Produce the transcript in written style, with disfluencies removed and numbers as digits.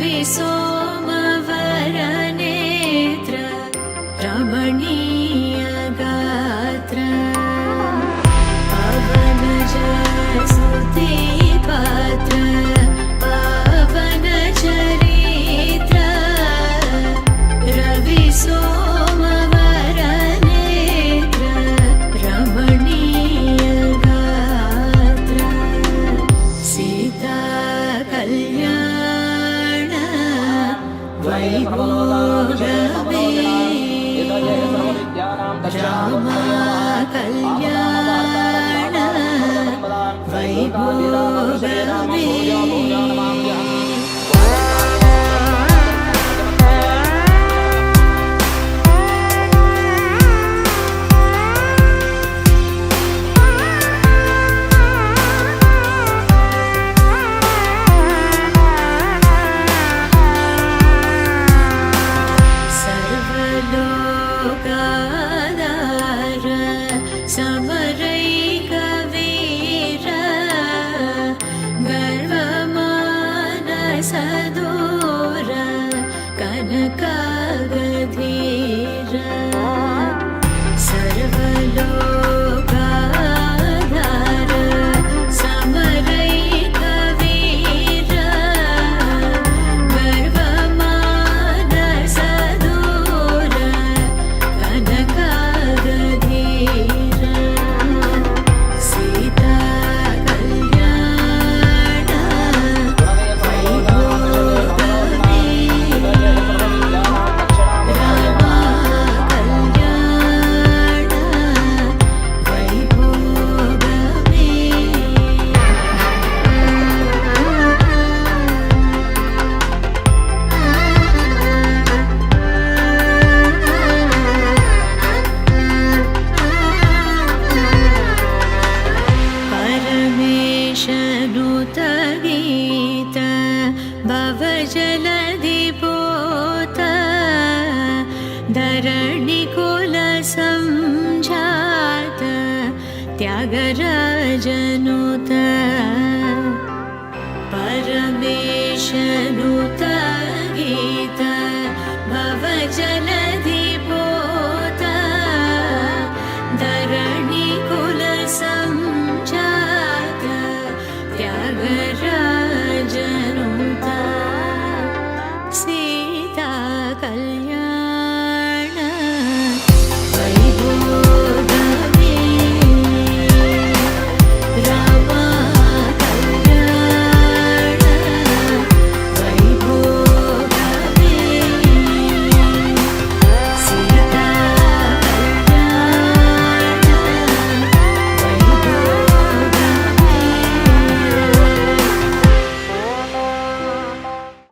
रवि सोमवरनेत्र रमणीय गात्र पवनज स्तुतिपात्र पावन चरित्र रवि सोमवरनेत्र रमणीय गात्र सीता कल्याण वैभोगमे राम कल्याण वैभोगमे सर्वलोकाधार समरैकवीर गर्वमानसदूर कनकागधीर सर्वलोकाधार समरैकवीर गर्वमानसदूर कनकागधीर सीता कल्याण वैभोगमे राम कल्याण वैभोगमे परमेशनुत गीत भवजलधिपोत धरणिकुल संजात त्यागराजनुत परमेशनुत गीत भवजल